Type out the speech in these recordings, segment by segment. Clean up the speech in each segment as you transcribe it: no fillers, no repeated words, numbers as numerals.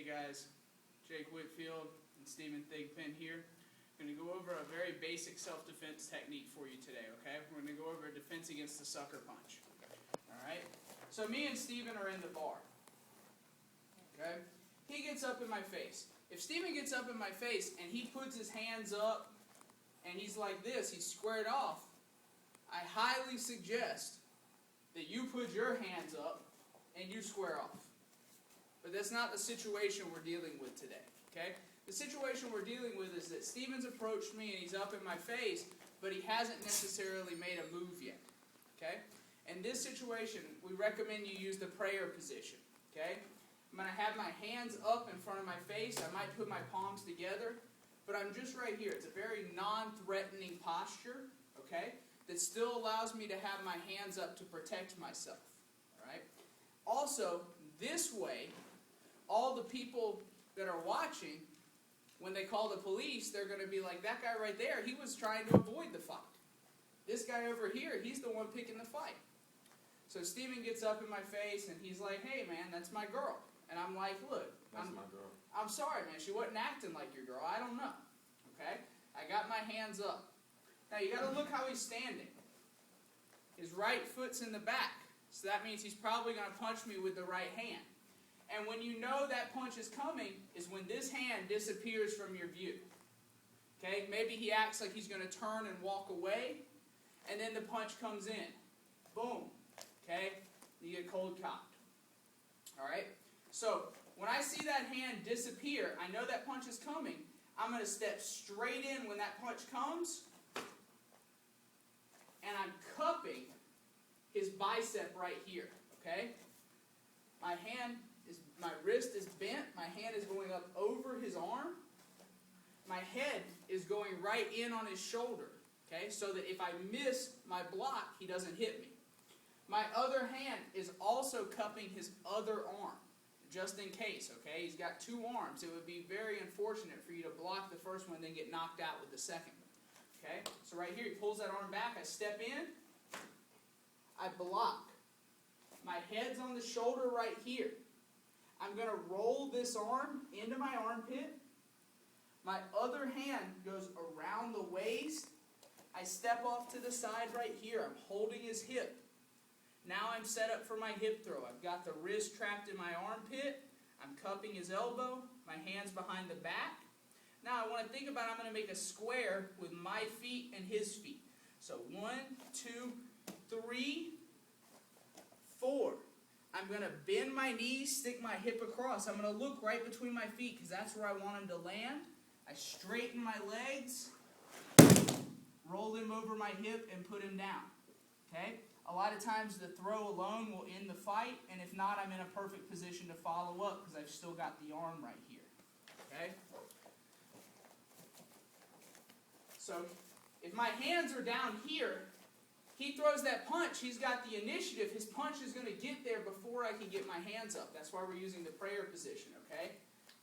guys, Jake Whitfield and Stephen Thigpen here. I'm going to go over a very basic self-defense technique for you today, okay? We're going to go over defense against the sucker punch. Alright? So me and Stephen are in the bar. Okay? He gets up in my face. If Stephen gets up in my face and he puts his hands up and he's like this, he's squared off, I highly suggest that you put your hands up and you square off. But that's not the situation we're dealing with today, okay? The situation we're dealing with is that Stephen's approached me and he's up in my face, but he hasn't necessarily made a move yet, okay? In this situation, we recommend you use the prayer position, okay? I'm going to have my hands up in front of my face. I might put my palms together, but I'm just right here. It's a very non-threatening posture, okay, that still allows me to have my hands up to protect myself, all right? Also, this way, all the people that are watching, when they call the police, they're going to be like, that guy right there, he was trying to avoid the fight. This guy over here, he's the one picking the fight. So Stephen gets up in my face and he's like, hey man, that's my girl. And I'm like, look, That's my girl. I'm sorry man, she wasn't acting like your girl. I don't know. Okay? I got my hands up. Now you got to look how he's standing. His right foot's in the back. So that means he's probably going to punch me with the right hand. And when you know that punch is coming is when this hand disappears from your view. Okay? Maybe he acts like he's going to turn and walk away, and then the punch comes in. Boom. Okay? You get cold cocked. Alright? So, when I see that hand disappear, I know that punch is coming. I'm going to step straight in when that punch comes, and I'm cupping his bicep right here. Okay? My wrist is bent. My hand is going up over his arm. My head is going right in on his shoulder. Okay? So that if I miss my block, he doesn't hit me. My other hand is also cupping his other arm, just in case. Okay? He's got two arms. It would be very unfortunate for you to block the first one, then get knocked out with the second one. Okay? So right here, he pulls that arm back. I step in. I block. My head's on the shoulder right here. I'm going to roll this arm into my armpit. My other hand goes around the waist. I step off to the side right here. I'm holding his hip. Now I'm set up for my hip throw. I've got the wrist trapped in my armpit. I'm cupping his elbow. My hand's behind the back. Now I want to think about I'm going to make a square with my feet and his feet. So 1, 2, 3, 4. I'm going to bend my knees, stick my hip across. I'm going to look right between my feet because that's where I want him to land. I straighten my legs, roll him over my hip, and put him down. Okay? A lot of times the throw alone will end the fight, and if not, I'm in a perfect position to follow up because I've still got the arm right here. Okay? So, if my hands are down here, he throws that punch, he's got the initiative, his punch is going to get there before I can get my hands up. That's why we're using the prayer position, okay?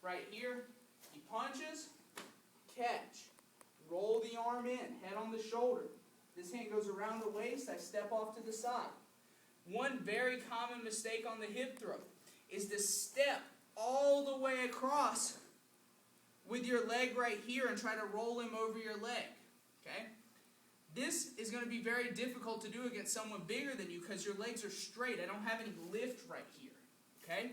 Right here, he punches, catch, roll the arm in, head on the shoulder. This hand goes around the waist, I step off to the side. One very common mistake on the hip throw is to step all the way across with your leg right here and try to roll him over your leg, okay? This is going to be very difficult to do against someone bigger than you because your legs are straight. I don't have any lift right here, okay?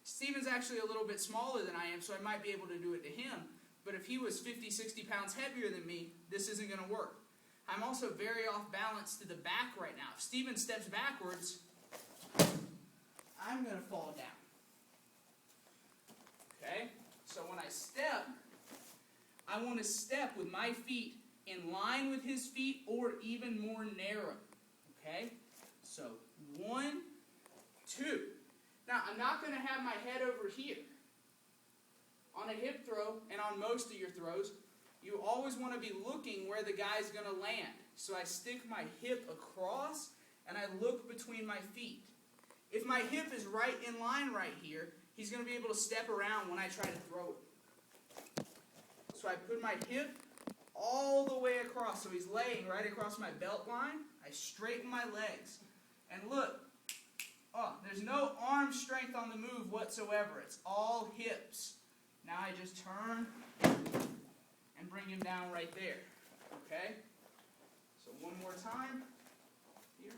Stephen's actually a little bit smaller than I am, so I might be able to do it to him. But if he was 50, 60 pounds heavier than me, this isn't going to work. I'm also very off balance to the back right now. If Stephen steps backwards, I'm going to fall down. Okay? So when I step, I want to step with my feet in line with his feet or even more narrow. Okay? So 1, 2. Now, I'm not going to have my head over here. On a hip throw, and on most of your throws, you always want to be looking where the guy's going to land. So I stick my hip across, and I look between my feet. If my hip is right in line right here, he's going to be able to step around when I try to throw it. So I put my hip all the way across, so he's laying right across my belt line. I straighten my legs. And look, There's no arm strength on the move whatsoever. It's all hips. Now I just turn and bring him down right there. Okay? So one more time. Here.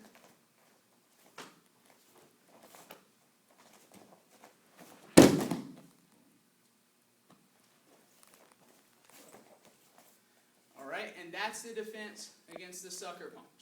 All right, and that's the defense against the sucker punch.